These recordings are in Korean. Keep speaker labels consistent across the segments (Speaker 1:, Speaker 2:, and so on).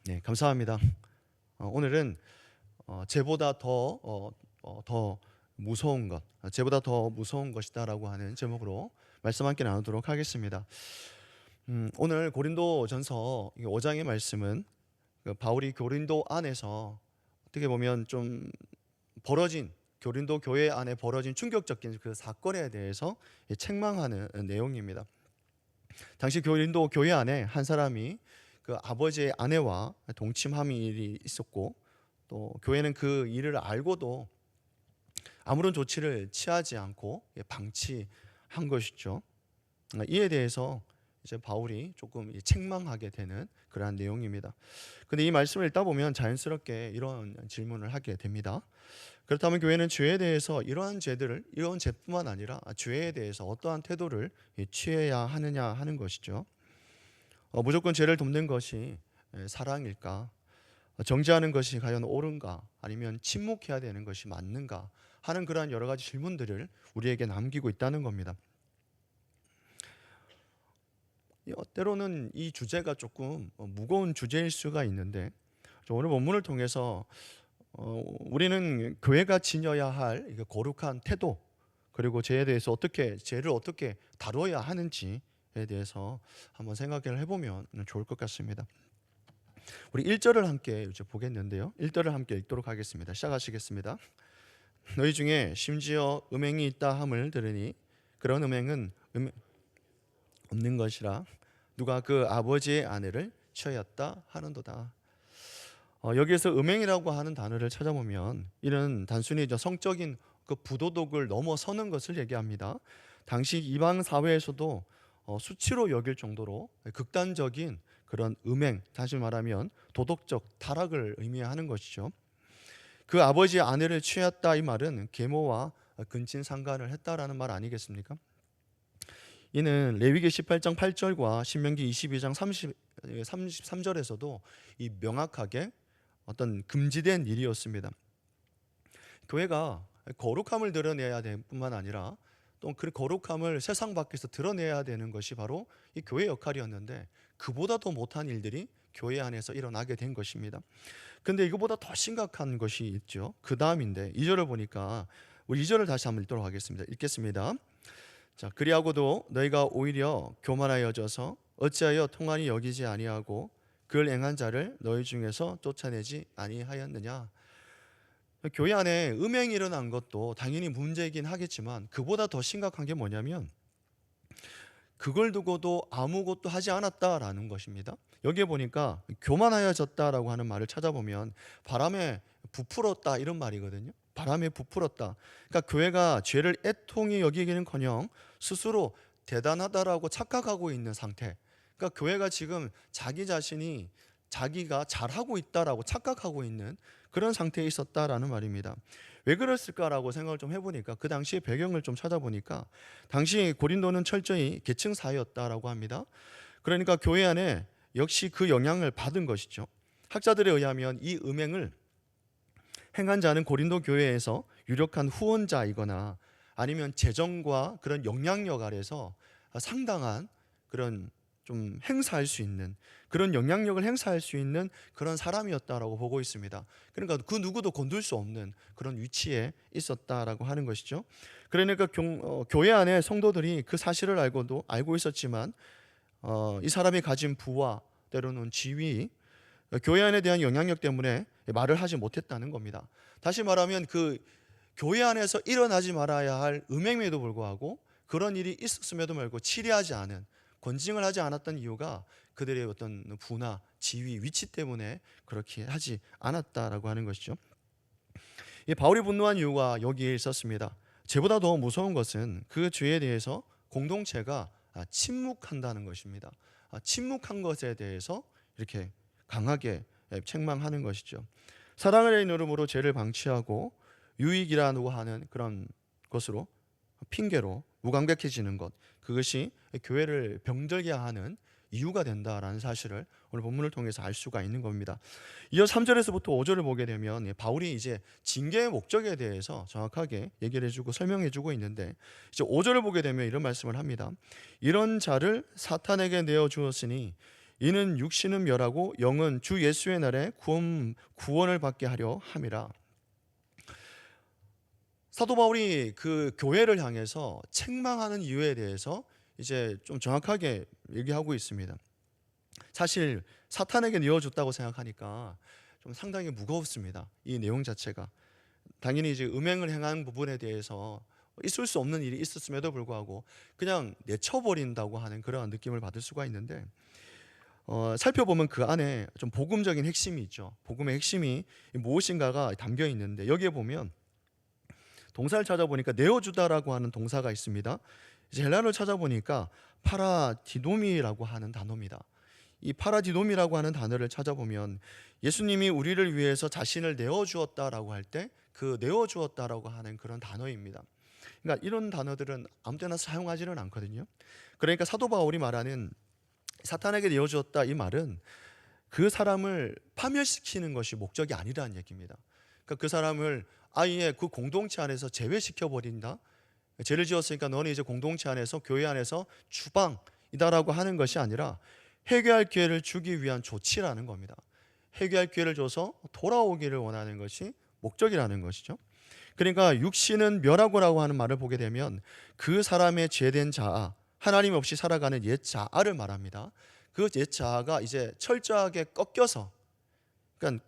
Speaker 1: 네, 감사합니다. 오늘은 죄보다 더 무서운 것, 죄보다 더 무서운 것이다라고 하는 제목으로 말씀 함께 나누도록 하겠습니다. 오늘 고린도전서 5장의 말씀은 그 바울이 고린도 안에서 어떻게 보면 좀 벌어진 고린도 교회 안에 벌어진 충격적인 그 사건에 대해서 책망하는 내용입니다. 당시 고린도 교회 안에 한 사람이 그 아버지의 아내와 동침함이 일이 있었고, 또 교회는 그 일을 알고도 아무런 조치를 취하지 않고 방치한 것이죠. 이에 대해서 이제 바울이 조금 책망하게 되는 그러한 내용입니다. 근데 이 말씀을 읽다 보면 자연스럽게 이런 질문을 하게 됩니다. 그렇다면 교회는 죄에 대해서 이런 죄뿐만 아니라 죄에 대해서 어떠한 태도를 취해야 하느냐 하는 것이죠. 무조건 죄를 돕는 것이 사랑일까? 정죄하는 것이 과연 옳은가? 아니면 침묵해야 되는 것이 맞는가? 하는 그러한 여러 가지 질문들을 우리에게 남기고 있다는 겁니다. 때로는 이 주제가 조금 무거운 주제일 수가 있는데, 오늘 본문을 통해서 우리는 교회가 지녀야 할 거룩한 태도, 그리고 죄를 어떻게 다뤄야 하는지에 대해서 한번 생각을 해보면 좋을 것 같습니다. 우리 1절을 함께 이제 보겠는데요. 1절을 함께 읽도록 하겠습니다. 시작하시겠습니다. 너희 중에 심지어 음행이 있다 함을 들으니 그런 음행은 없는 것이라 누가 그 아버지의 아내를 취하였다 하는도다. 여기에서 음행이라고 하는 단어를 찾아보면 이는 단순히 성적인 그 부도덕을 넘어서는 것을 얘기합니다. 당시 이방 사회에서도 수치로 여길 정도로 극단적인 그런 음행, 다시 말하면 도덕적 타락을 의미하는 것이죠. 그 아버지의 아내를 취했다 이 말은 계모와 근친상간을 했다라는 말 아니겠습니까? 이는 레위기 18장 8절과 신명기 22장 33절에서도 이 명확하게 어떤 금지된 일이었습니다. 교회가 거룩함을 드러내야 될 뿐만 아니라 또 그 거룩함을 세상 밖에서 드러내야 되는 것이 바로 이 교회 역할이었는데, 그보다 더 못한 일들이 교회 안에서 일어나게 된 것입니다. 근데 이거보다 더 심각한 것이 있죠. 그 다음인데 2절을 보니까, 우리 2절을 다시 한번 읽도록 하겠습니다. 읽겠습니다. 자, 그리하고도 너희가 오히려 교만하여져서 어찌하여 통한이 여기지 아니하고 그를 행한 자를 너희 중에서 쫓아내지 아니하였느냐. 교회 안에 음행이 일어난 것도 당연히 문제이긴 하겠지만, 그보다 더 심각한 게 뭐냐면 그걸 두고도 아무것도 하지 않았다라는 것입니다. 여기에 보니까 교만하여졌다라고 하는 말을 찾아보면 바람에 부풀었다 이런 말이거든요. 바람에 부풀었다. 그러니까 교회가 죄를 애통히 여기기는커녕 스스로 대단하다라고 착각하고 있는 상태. 그러니까 교회가 지금 자기 자신이 자기가 잘하고 있다라고 착각하고 있는 그런 상태에 있었다라는 말입니다. 왜 그랬을까라고 생각을 좀 해보니까, 그 당시의 배경을 좀 찾아보니까 당시 고린도는 철저히 계층 사회였다라고 합니다. 그러니까 교회 안에 역시 그 영향을 받은 것이죠. 학자들에 의하면 이 음행을 행한 자는 고린도 교회에서 유력한 후원자이거나 아니면 재정과 그런 영향력 아래서 상당한 그런 좀 행사할 수 있는, 그런 영향력을 행사할 수 있는 그런 사람이었다라고 보고 있습니다. 그러니까 그 누구도 건들 수 없는 그런 위치에 있었다라고 하는 것이죠. 그러니까 교회 안에 성도들이 그 사실을 알고 있었지만 이 사람이 가진 부와 때로는 지위, 교회 안에 대한 영향력 때문에 말을 하지 못했다는 겁니다. 다시 말하면 그 교회 안에서 일어나지 말아야 할 음행에도 불구하고 그런 일이 있었음에도 불구하고 치리하지 않은, 권징을 하지 않았던 이유가 그들의 어떤 부나 지위, 위치 때문에 그렇게 하지 않았다라고 하는 것이죠. 이 바울이 분노한 이유가 여기에 있었습니다. 죄보다 더 무서운 것은 그 죄에 대해서 공동체가 침묵한다는 것입니다. 침묵한 것에 대해서 이렇게 강하게 책망하는 것이죠. 사랑을 이름으로 죄를 방치하고 유익이라고 하는 그런 것으로, 핑계로 무감각해지는 것, 그것이 교회를 병들게 하는 이유가 된다라는 사실을 오늘 본문을 통해서 알 수가 있는 겁니다. 이어 3절에서부터 5절을 보게 되면 바울이 이제 징계의 목적에 대해서 정확하게 얘기를 해주고 설명해주고 있는데, 이제 5절을 보게 되면 이런 말씀을 합니다. 이런 자를 사탄에게 내어 주었으니 이는 육신은 멸하고 영은 주 예수의 날에 구원을 받게 하려 함이라. 사도 바울이 그 교회를 향해서 책망하는 이유에 대해서 이제 좀 정확하게 얘기하고 있습니다. 사실 사탄에게 내어줬다고 생각하니까 좀 상당히 무겁습니다. 이 내용 자체가. 당연히 이제 음행을 행한 부분에 대해서 있을 수 없는 일이 있었음에도 불구하고 그냥 내쳐버린다고 하는 그러한 느낌을 받을 수가 있는데, 살펴보면 그 안에 좀 복음적인 핵심이 있죠. 복음의 핵심이 무엇인가가 담겨 있는데, 여기에 보면 동사를 찾아보니까 내어주다라고 하는 동사가 있습니다. 이제 헬라어를 찾아보니까 파라디도미라고 하는 단어입니다. 이 파라디돔이라고 하는 단어를 찾아보면 예수님이 우리를 위해서 자신을 내어주었다라고 할 때 그 내어주었다라고 하는 그런 단어입니다. 그러니까 이런 단어들은 아무 때나 사용하지는 않거든요. 그러니까 사도 바울이 말하는 사탄에게 내어주었다, 이 말은 그 사람을 파멸시키는 것이 목적이 아니라는 얘기입니다. 그러니까 그 사람을 아예 그 공동체 안에서 제외시켜 버린다. 죄를 지었으니까 너는 이제 공동체 안에서, 교회 안에서 주방이다라고 하는 것이 아니라 회개할 기회를 주기 위한 조치라는 겁니다. 회개할 기회를 줘서 돌아오기를 원하는 것이 목적이라는 것이죠. 그러니까 육신은 멸하고라고 하는 말을 보게 되면 그 사람의 죄된 자아, 하나님 없이 살아가는 옛 자아를 말합니다. 그 옛 자아가 이제 철저하게 꺾여서, 그러니까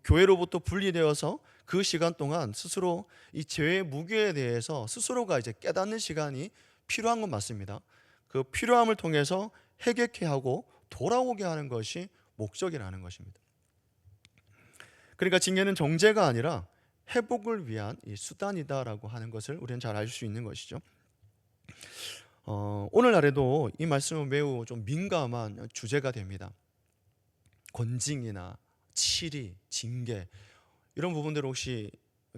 Speaker 1: 교회로부터 분리되어서 그 시간 동안 스스로 이 죄의 무게에 대해서 스스로가 이제 깨닫는 시간이 필요한 건 맞습니다. 그 필요함을 통해서 회개케 하고 돌아오게 하는 것이 목적이라는 것입니다. 그러니까 징계는 정죄가 아니라 회복을 위한 이 수단이다라고 하는 것을 우리는 잘 알 수 있는 것이죠. 오늘날에도 이 말씀은 매우 좀 민감한 주제가 됩니다. 권징이나 치리, 징계, 이런 부분들을 혹시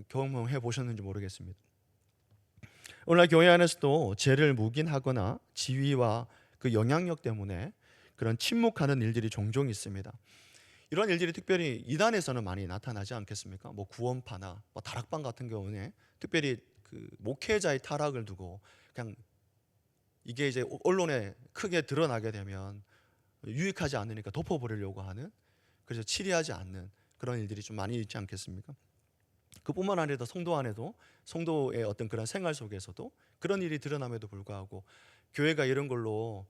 Speaker 1: 경험해 보셨는지 모르겠습니다. 오늘날 교회 안에서도 죄를 묵인하거나 지위와 그 영향력 때문에 그런 침묵하는 일들이 종종 있습니다. 이런 일들이 특별히 이단에서는 많이 나타나지 않겠습니까? 뭐 구원파나 뭐 다락방 같은 경우에 특별히 그 목회자의 타락을 두고 그냥 이게 이제 언론에 크게 드러나게 되면 유익하지 않으니까 덮어버리려고 하는, 그래서 치리하지 않는 그런 일들이 좀 많이 있지 않겠습니까? 그뿐만 아니라 성도 안에도, 성도의 어떤 그런 생활 속에서도 그런 일이 드러남에도 불구하고 교회가 이런 걸로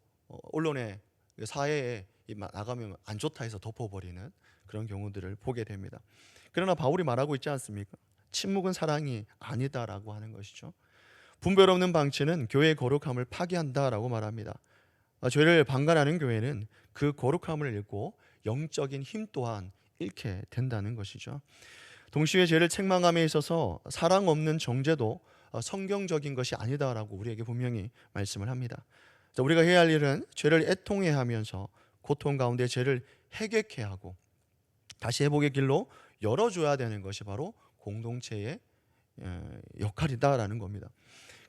Speaker 1: 언론에, 사회에 나가면 안 좋다 해서 덮어버리는 그런 경우들을 보게 됩니다. 그러나 바울이 말하고 있지 않습니까? 침묵은 사랑이 아니다라고 하는 것이죠. 분별 없는 방치는 교회의 거룩함을 파괴한다라고 말합니다. 죄를 방관하는 교회는 그 거룩함을 잃고 영적인 힘 또한 잃게 된다는 것이죠. 동시에 죄를 책망함에 있어서 사랑 없는 정죄도 성경적인 것이 아니다라고 우리에게 분명히 말씀을 합니다. 우리가 해야 할 일은 죄를 애통해 하면서 고통 가운데 죄를 해결케 하고 다시 회복의 길로 열어줘야 되는 것이 바로 공동체의 역할이다라는 겁니다.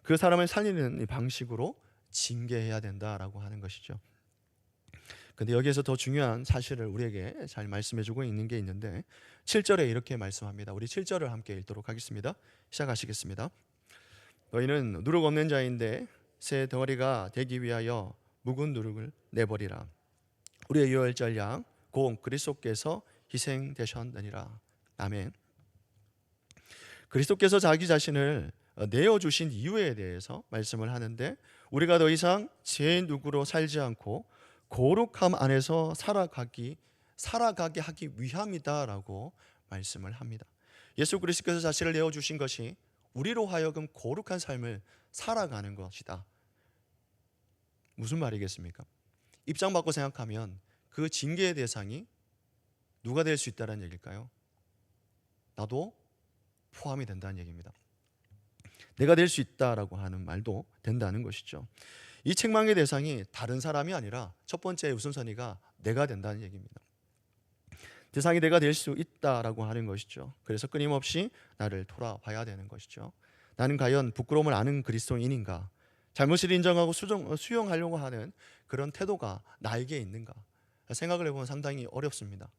Speaker 1: 그 사람을 살리는 방식으로 징계해야 된다라고 하는 것이죠. 근데 여기에서 더 중요한 사실을 우리에게 잘 말씀해주고 있는 게 있는데 7절에 이렇게 말씀합니다. 우리 7절을 함께 읽도록 하겠습니다. 시작하시겠습니다. 너희는 누룩 없는 자인데 새 덩어리가 되기 위하여 묵은 누룩을 내버리라. 우리의 유월절 양 곧 그리스도께서 희생되셨느니라. 아멘. 그리스도께서 자기 자신을 내어주신 이유에 대해서 말씀을 하는데, 우리가 더 이상 죄의 누구로 살지 않고 거룩함 안에서 살아가게 하기 위함이다라고 말씀을 합니다. 예수 그리스도께서 자신을 내어주신 것이 우리로 하여금 거룩한 삶을 살아가는 것이다. 무슨 말이겠습니까? 입장 바꿔 생각하면 그 징계의 대상이 누가 될 수 있다는 얘기일까요? 나도 포함이 된다는 얘기입니다. 내가 될 수 있다라고 하는 말도 된다는 것이죠. 이 책망의 대상이 다른 사람이 아니라 첫 번째 우선순위가 내가 된다는 얘기입니다. 대상이 내가 될 수 있다라고 하는 것이죠. 그래서 끊임없이 나를 돌아봐야 되는 것이죠. 나는 과연 부끄러움을 아는 그리스도인인가? 잘못을 인정하고 수용하려고 하는 그런 태도가 나에게 있는가? 생각을 해보면 상당히 어렵습니다.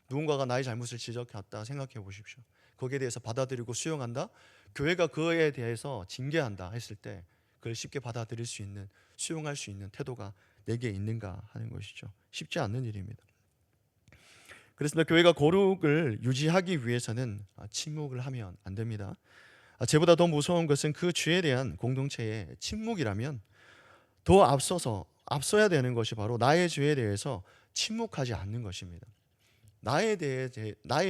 Speaker 1: 누군가가 나의 잘못을 지적했다 생각해 보십시오. 거기에 대해서 받아들이고 수용한다? 교회가 그에 대해서 징계한다 했을 때 그걸 쉽게 받아들일 수 있는, 수용할 수 있는 태도가 내게 있는가 하는 것이죠. 쉽지 않는 일입니다. 그렇습니다. 교회가 거룩을 유지하기 위해서는 침묵을 하면 안 됩니다. 제보다 더 무서운 것은 그 죄에 대한 공동체의 침묵이라면 더 앞서야 되는 것이 바로 나의 죄에 대해서 침묵하지 않는 것입니다. 나의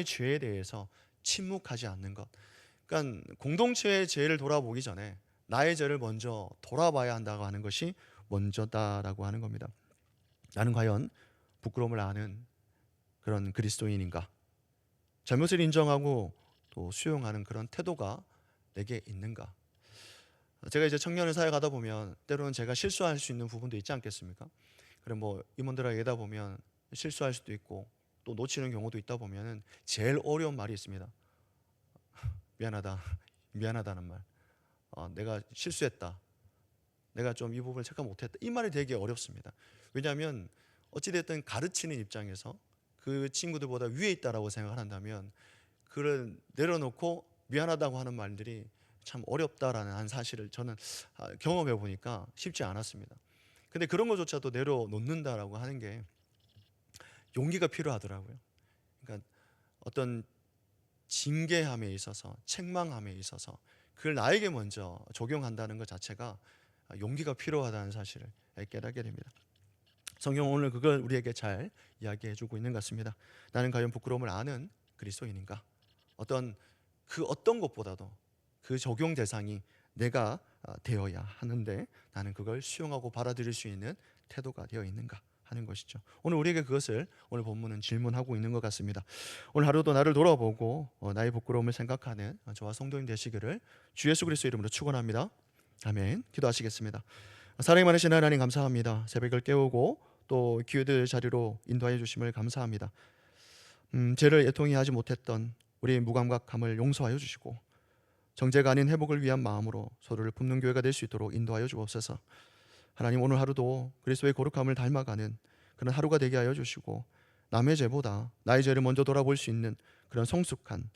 Speaker 1: 죄에 대해서 침묵하지 않는 것. 그러니까 공동체의 죄를 돌아보기 전에 나의 죄를 먼저 돌아봐야 한다고 하는 것이 먼저다라고 하는 겁니다. 나는 과연 부끄러움을 아는 그런 그리스도인인가? 잘못을 인정하고 또 수용하는 그런 태도가 내게 있는가? 제가 이제 청년을 사역하다 보면 때로는 제가 실수할 수 있는 부분도 있지 않겠습니까? 그럼 뭐 임원들에게 얘기하다 보면 실수할 수도 있고 또 놓치는 경우도 있다 보면은 제일 어려운 말이 있습니다. 미안하다, 미안하다는 말. 내가 실수했다. 내가 좀 이 부분을 체크 못했다. 이 말이 되게 어렵습니다. 왜냐하면 어찌됐든 가르치는 입장에서 그 친구들보다 위에 있다라고 생각을 한다면 그를 내려놓고 미안하다고 하는 말들이 참 어렵다라는 한 사실을 저는 경험해 보니까 쉽지 않았습니다. 근데 그런 것조차도 내려놓는다라고 하는 게 용기가 필요하더라고요. 그러니까 어떤 징계함에 있어서 책망함에 있어서 그걸 나에게 먼저 적용한다는 것 자체가 용기가 필요하다는 사실을 깨닫게 됩니다. 성경은 오늘 그걸 우리에게 잘 이야기해 주고 있는 것 같습니다. 나는 과연 부끄러움을 아는 그리스도인인가? 어떤 것보다도 그 적용 대상이 내가 되어야 하는데 나는 그걸 수용하고 받아들일 수 있는 태도가 되어 있는가 하는 것이죠. 오늘 우리에게 그것을 오늘 본문은 질문하고 있는 것 같습니다. 오늘 하루도 나를 돌아보고 나의 부끄러움을 생각하는 저와 성도님 되시기를 주 예수 그리스도 이름으로 축원합니다. 아멘. 기도하시겠습니다. 사랑이 많으신 하나님 감사합니다. 새벽을 깨우고 또 기회들 자리로 인도하여 주심을 감사합니다. 죄를 애통히 하지 못했던 우리의 무감각함을 용서하여 주시고 정죄가 아닌 회복을 위한 마음으로 서로를 품는 교회가 될 수 있도록 인도하여 주옵소서. 하나님 오늘 하루도 그리스도의 거룩함을 닮아가는 그런 하루가 되게 하여 주시고 남의 죄보다 나의 죄를 먼저 돌아볼 수 있는 그런 성숙한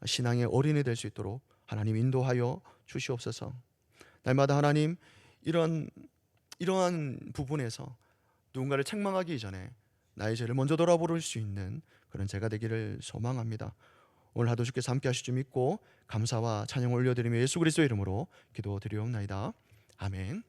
Speaker 1: 신앙의 어린이 될 수 있도록 하나님 인도하여 주시옵소서. 날마다 하나님 이러한 부분에서 누군가를 책망하기 전에 나의 죄를 먼저 돌아볼 수 있는 그런 제가 되기를 소망합니다. 오늘 하도 주께서 함께 하실 줄 믿고 감사와 찬양을 올려드리며 예수 그리스도의 이름으로 기도드리옵나이다. 아멘.